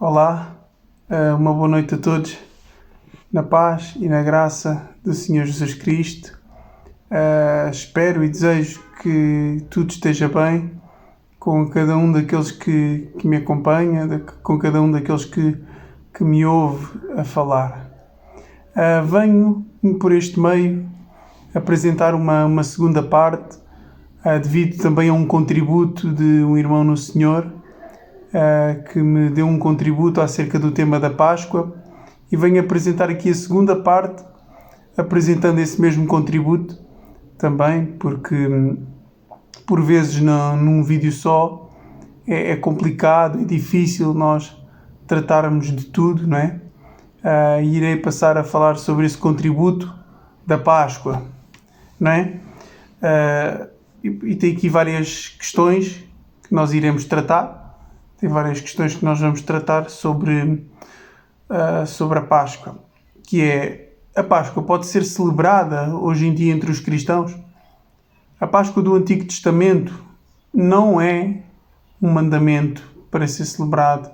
Olá, uma boa noite a todos, na paz e na graça do Senhor Jesus Cristo. Espero e desejo que tudo esteja bem com cada um daqueles que me acompanha, com cada um daqueles que me ouve a falar. Venho por este meio apresentar uma segunda parte, devido também a um contributo de um irmão no Senhor, que me deu um contributo acerca do tema da Páscoa, e venho apresentar aqui a segunda parte, apresentando esse mesmo contributo também, porque por vezes num vídeo só é complicado e difícil nós tratarmos de tudo, não é? E irei passar a falar sobre esse contributo da Páscoa, não é? E tem aqui várias questões que nós iremos tratar. Tem várias questões que nós vamos tratar sobre a Páscoa, que é: a Páscoa pode ser celebrada hoje em dia entre os cristãos? A Páscoa do Antigo Testamento não é um mandamento para ser celebrado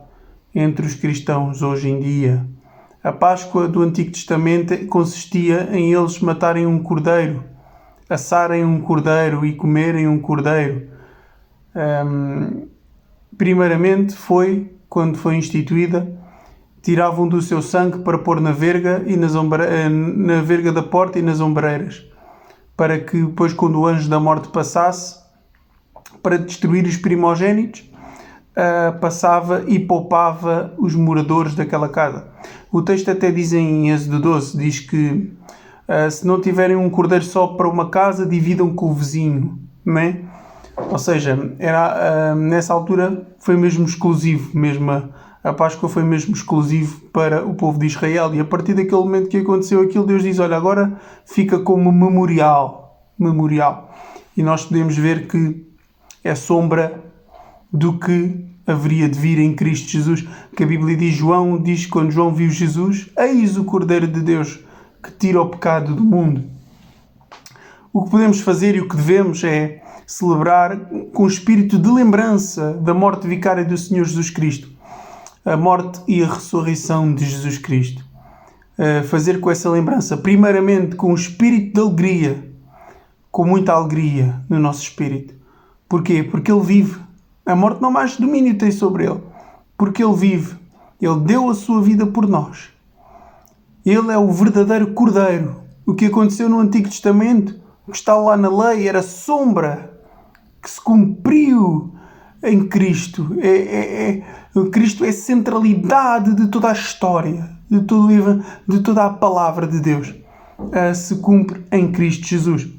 entre os cristãos hoje em dia. A Páscoa do Antigo Testamento consistia em eles matarem um cordeiro, assarem um cordeiro e comerem um cordeiro. Primeiramente foi, quando foi instituída, tiravam do seu sangue para pôr na verga e na verga da porta e nas ombreiras, para que depois, quando o anjo da morte passasse para destruir os primogénitos, passava e poupava os moradores daquela casa. O texto até diz em Êxodo 12, diz que se não tiverem um cordeiro só para uma casa, dividam com o vizinho, não é? Ou seja, nessa altura foi mesmo exclusivo, a Páscoa foi mesmo exclusivo para o povo de Israel, e a partir daquele momento que aconteceu aquilo, Deus diz: olha, agora fica como memorial. E nós podemos ver que é sombra do que haveria de vir em Cristo Jesus, que a Bíblia diz, quando João viu Jesus: eis o Cordeiro de Deus que tira o pecado do mundo. O que podemos fazer e o que devemos é celebrar com espírito de lembrança da morte vicária do Senhor Jesus Cristo, a morte e a ressurreição de Jesus Cristo. Fazer com essa lembrança, primeiramente com um espírito de alegria, com muita alegria no nosso espírito. Porquê? Porque Ele vive. A morte não mais domínio tem sobre Ele. Porque Ele vive. Ele deu a sua vida por nós. Ele é o verdadeiro Cordeiro. O que aconteceu no Antigo Testamento, o que está lá na lei, era sombra que se cumpriu em Cristo. Cristo é a centralidade de toda a história, de toda a palavra de Deus. Se cumpre em Cristo Jesus.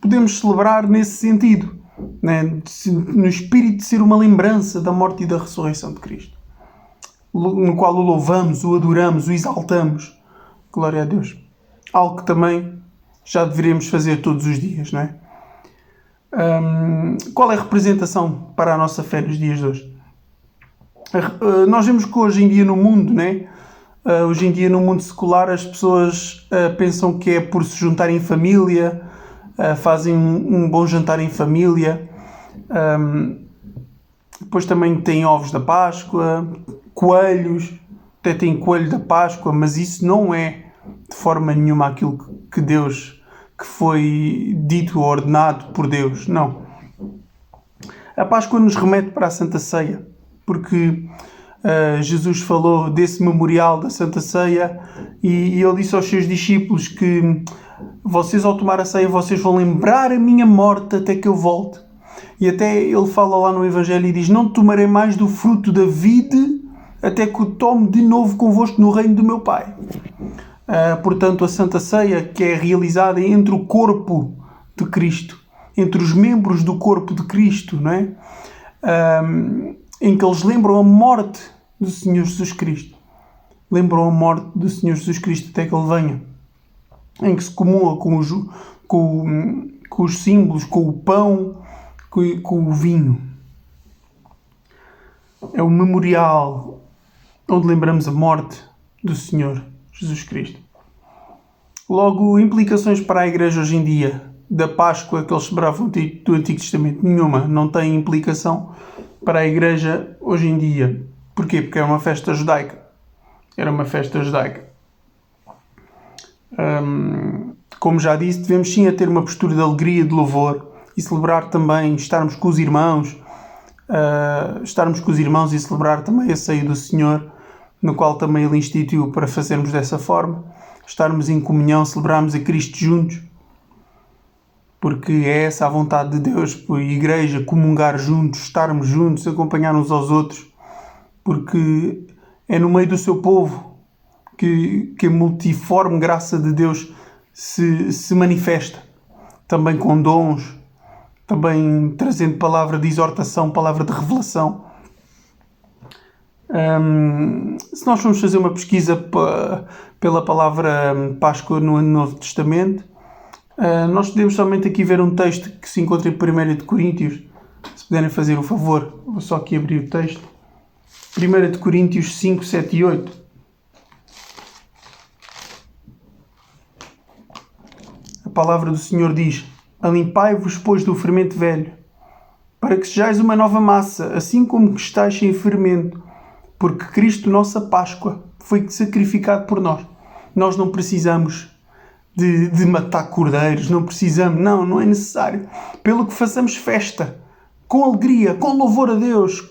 Podemos celebrar nesse sentido, né? No espírito de ser uma lembrança da morte e da ressurreição de Cristo, no qual o louvamos, o adoramos, o exaltamos. Glória a Deus. Algo que também já deveríamos fazer todos os dias, não é? Qual é a representação para a nossa fé nos dias de hoje? Nós vemos que hoje em dia no mundo, né? Hoje em dia no mundo secular, as pessoas pensam que é por se juntarem em família, fazem um bom jantar em família. Depois também tem ovos da Páscoa, coelhos, até tem coelho da Páscoa, mas isso não é de forma nenhuma aquilo que foi dito ou ordenado por Deus. Não. A Páscoa nos remete para a Santa Ceia, porque Jesus falou desse memorial da Santa Ceia, e Ele disse aos seus discípulos que vocês, ao tomar a ceia, vocês vão lembrar a minha morte até que eu volte. E até Ele fala lá no Evangelho e diz: não tomarei mais do fruto da vide até que o tome de novo convosco no reino do meu Pai. Portanto, a Santa Ceia, que é realizada entre o corpo de Cristo, entre os membros do corpo de Cristo, não é? Em que eles lembram a morte do Senhor Jesus Cristo. Lembram a morte do Senhor Jesus Cristo até que Ele venha. Em que se comunga com os símbolos, com o pão, com o vinho. É o memorial onde lembramos a morte do Senhor Jesus Cristo. Logo, implicações para a Igreja hoje em dia da Páscoa que eles celebravam do Antigo Testamento? Nenhuma. Não tem implicação, para a igreja hoje em dia. Porquê? Porque é uma festa judaica. Era uma festa judaica. Como já disse, devemos sim a ter uma postura de alegria, de louvor e celebrar também, estarmos com os irmãos e celebrar também a ceia do Senhor, no qual também Ele instituiu para fazermos dessa forma, estarmos em comunhão, celebrarmos a Cristo juntos, porque é essa a vontade de Deus, por a igreja, comungar juntos, estarmos juntos, acompanhar uns aos outros, porque é no meio do seu povo que a multiforme graça de Deus se manifesta, também com dons, também trazendo palavra de exortação, palavra de revelação. Se nós formos fazer uma pesquisa pela palavra Páscoa no Novo Testamento, nós podemos somente aqui ver um texto que se encontra em 1 de Coríntios. Se puderem fazer o favor, vou só aqui abrir o texto. 1 de Coríntios 5, 7 e 8. A palavra do Senhor diz: alimpai-vos, pois, do fermento velho, para que sejais uma nova massa, assim como que estáis sem fermento, porque Cristo, nossa Páscoa, foi sacrificado por nós. Nós não precisamos de matar cordeiros, não é necessário. Pelo que façamos festa, com alegria, com louvor a Deus,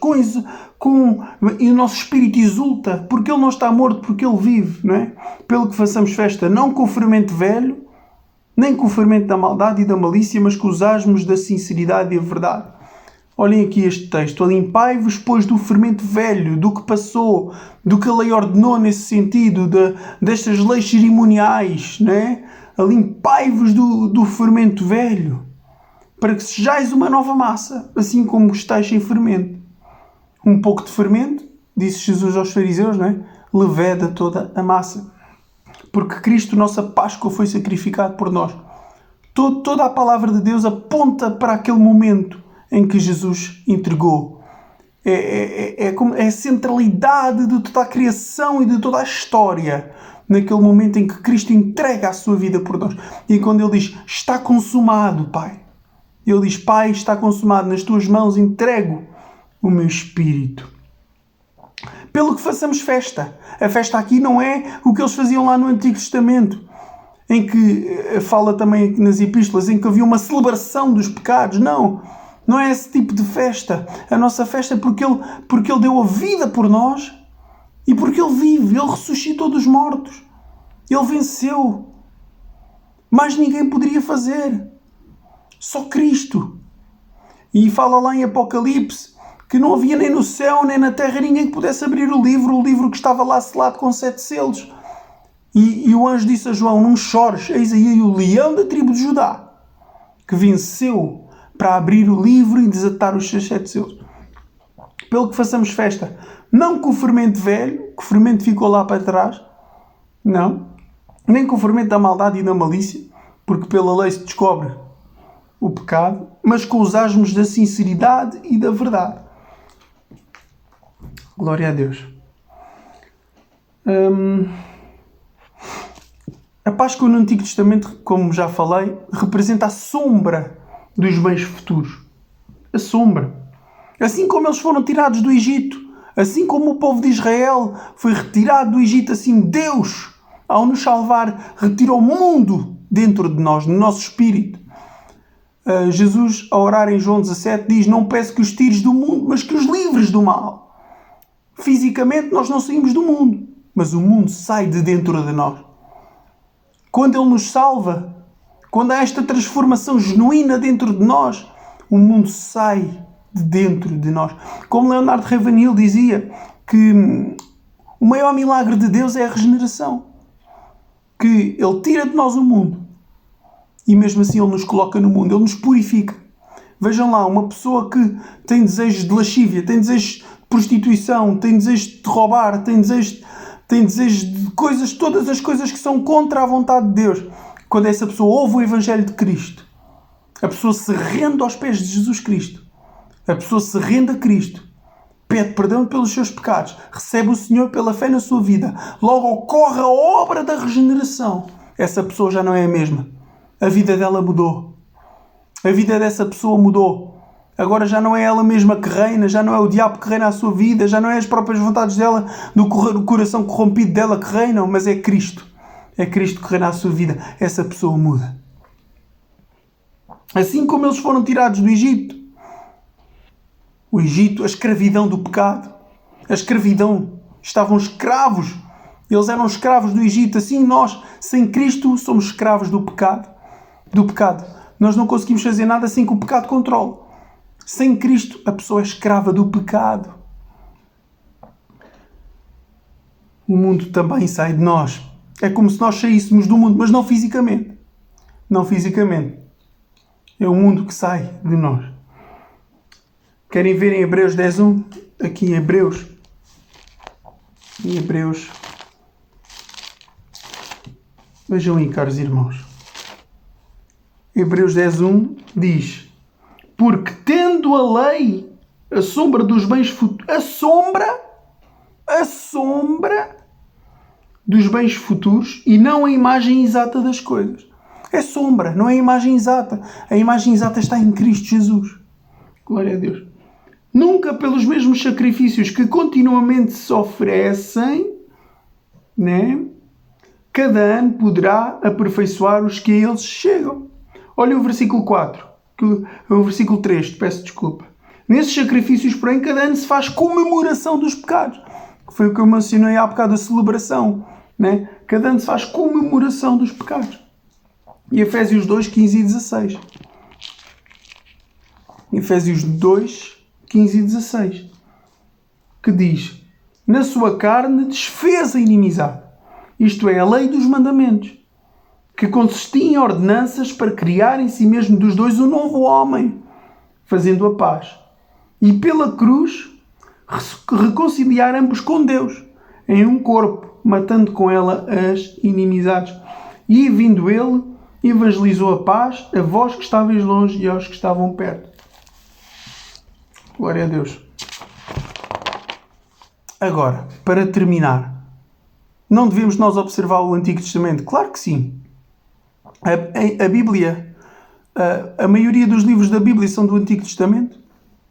e o nosso espírito exulta, porque Ele não está morto, porque Ele vive, não é? Pelo que façamos festa, não com o fermento velho, nem com o fermento da maldade e da malícia, mas com os asmos da sinceridade e a verdade. Olhem aqui este texto. Alimpai-vos, pois, do fermento velho, do que passou, do que a lei ordenou nesse sentido, destas leis cerimoniais, não é? Alimpai-vos do fermento velho, para que sejais uma nova massa, assim como estáis sem fermento. Um pouco de fermento, disse Jesus aos fariseus, não é? Leveda toda a massa. Porque Cristo, nossa Páscoa, foi sacrificado por nós. Toda a palavra de Deus aponta para aquele momento em que Jesus entregou. É a centralidade de toda a criação e de toda a história, naquele momento em que Cristo entrega a sua vida por nós. E quando Ele diz, está consumado, Pai. Ele diz, Pai, está consumado, nas tuas mãos entrego o meu espírito. Pelo que façamos festa. A festa aqui não é o que eles faziam lá no Antigo Testamento, em que fala também nas epístolas, em que havia uma celebração dos pecados. Não é esse tipo de festa. A nossa festa é porque Ele deu a vida por nós e porque Ele vive. Ele ressuscitou dos mortos. Ele venceu. Mais ninguém poderia fazer. Só Cristo. E fala lá em Apocalipse que não havia nem no céu nem na terra ninguém que pudesse abrir o livro que estava lá selado com 7 selos. E o anjo disse a João, não chores, eis aí o leão da tribo de Judá, que venceu para abrir o livro e desatar os seus 7 selos. Pelo que façamos festa, não com o fermento velho, que o fermento ficou lá para trás, não, nem com o fermento da maldade e da malícia, porque pela lei se descobre o pecado, mas com os asmos da sinceridade e da verdade. Glória a Deus. A Páscoa no Antigo Testamento, como já falei, representa a sombra dos bens futuros. A sombra. Assim como eles foram tirados do Egito, assim como o povo de Israel foi retirado do Egito, assim Deus, ao nos salvar, retirou o mundo dentro de nós, no nosso espírito. Jesus, a orar em João 17, diz, não peço que os tires do mundo, mas que os livres do mal. Fisicamente nós não saímos do mundo, mas o mundo sai de dentro de nós. Quando Ele nos salva, quando há esta transformação genuína dentro de nós, o mundo sai de dentro de nós. Como Leonardo Ravenhill dizia, que o maior milagre de Deus é a regeneração. Que Ele tira de nós o mundo e mesmo assim Ele nos coloca no mundo, Ele nos purifica. Vejam lá, uma pessoa que tem desejos de lascívia, tem desejos de prostituição, tem desejos de roubar, tem desejos de coisas, todas as coisas que são contra a vontade de Deus. Quando essa pessoa ouve o Evangelho de Cristo, a pessoa se rende aos pés de Jesus Cristo, a pessoa se rende a Cristo, pede perdão pelos seus pecados, recebe o Senhor pela fé na sua vida, logo ocorre a obra da regeneração. Essa pessoa já não é a mesma. A vida dela mudou. A vida dessa pessoa mudou. Agora já não é ela mesma que reina, já não é o diabo que reina a sua vida, já não é as próprias vontades dela, do coração corrompido dela que reinam, mas é Cristo. É Cristo que reina a sua vida. Essa pessoa muda. Assim como eles foram tirados do Egito. O Egito, a escravidão do pecado. A escravidão. Estavam escravos. Eles eram escravos do Egito. Assim nós, sem Cristo, somos escravos do pecado. Do pecado. Nós não conseguimos fazer nada sem que o pecado controle. Sem Cristo, a pessoa é escrava do pecado. O mundo também sai de nós. É como se nós saíssemos do mundo, mas não fisicamente. Não fisicamente. É o mundo que sai de nós. Querem ver em Hebreus 10.1? Aqui em Hebreus. Em Hebreus. Vejam aí, caros irmãos. Hebreus 10.1 diz: porque tendo a lei a sombra dos bens futuros, a sombra dos bens futuros e não a imagem exata das coisas. É sombra, não é a imagem exata. A imagem exata está em Cristo Jesus. Glória a Deus. Nunca pelos mesmos sacrifícios que continuamente se oferecem, né? Cada ano poderá aperfeiçoar os que a eles chegam. Olha o versículo 4. O versículo 3, peço desculpa. Nesses sacrifícios, porém, cada ano se faz comemoração dos pecados. Foi o que eu mencionei há bocado, a celebração. Né? Cada ano se faz comemoração dos pecados. E Efésios 2, 15 e 16. Efésios 2, 15 e 16. Que diz: na sua carne desfez a inimizade. Isto é, a lei dos mandamentos, que consistia em ordenanças para criar em si mesmo dos dois um novo homem, fazendo a paz. E pela cruz reconciliar ambos com Deus, em um corpo, matando com ela as inimizades. E, vindo ele, evangelizou a paz a vós que estáveis longe e aos que estavam perto. Glória a Deus. Agora, para terminar, não devemos nós observar o Antigo Testamento? Claro que sim. A Bíblia, a maioria dos livros da Bíblia são do Antigo Testamento.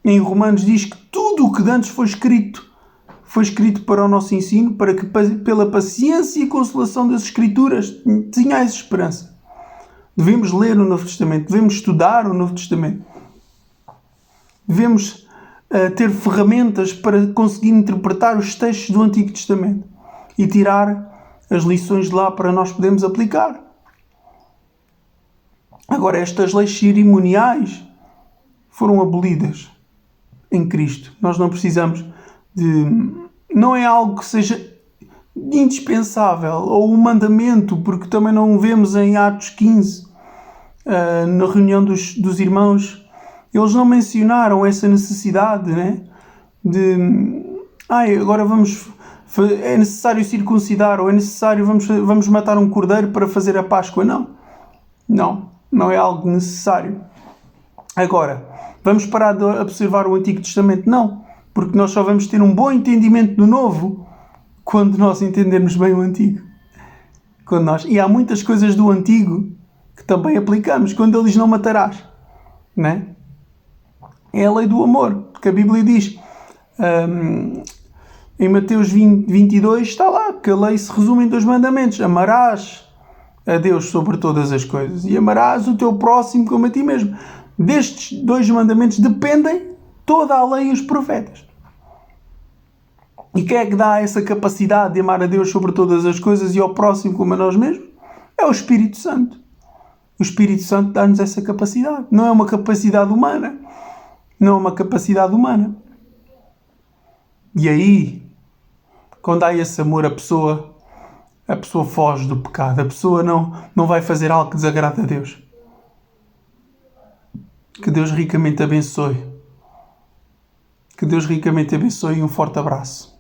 Em Romanos diz que tudo o que antes foi escrito para o nosso ensino, para que pela paciência e consolação das Escrituras tenhais esperança. Devemos ler o Novo Testamento, devemos estudar o Novo Testamento. Devemos ter ferramentas para conseguir interpretar os textos do Antigo Testamento e tirar as lições de lá para nós podermos aplicar. Agora, estas leis cerimoniais foram abolidas em Cristo. Nós não precisamos de... Não é algo que seja indispensável, ou um mandamento, porque também não vemos em Atos 15, na reunião dos irmãos, eles não mencionaram essa necessidade, né? Agora é necessário circuncidar, ou é necessário, vamos matar um cordeiro para fazer a Páscoa. Não é algo necessário. Agora, vamos parar de observar o Antigo Testamento? Não, porque nós só vamos ter um bom entendimento do Novo quando nós entendermos bem o Antigo. E há muitas coisas do Antigo que também aplicamos. Quando ele diz não matarás, né? É a lei do amor, que a Bíblia diz. Em Mateus 22 está lá que a lei se resume em 2 mandamentos. Amarás a Deus sobre todas as coisas e amarás o teu próximo como a ti mesmo. Destes 2 mandamentos dependem toda a lei e os profetas. E quem é que dá essa capacidade de amar a Deus sobre todas as coisas e ao próximo como a nós mesmos? É o Espírito Santo. O Espírito Santo dá-nos essa capacidade. Não é uma capacidade humana. Não é uma capacidade humana. E aí, quando há esse amor, a pessoa foge do pecado. A pessoa não vai fazer algo que desagrade a Deus. Que Deus ricamente abençoe. Que Deus ricamente abençoe e um forte abraço.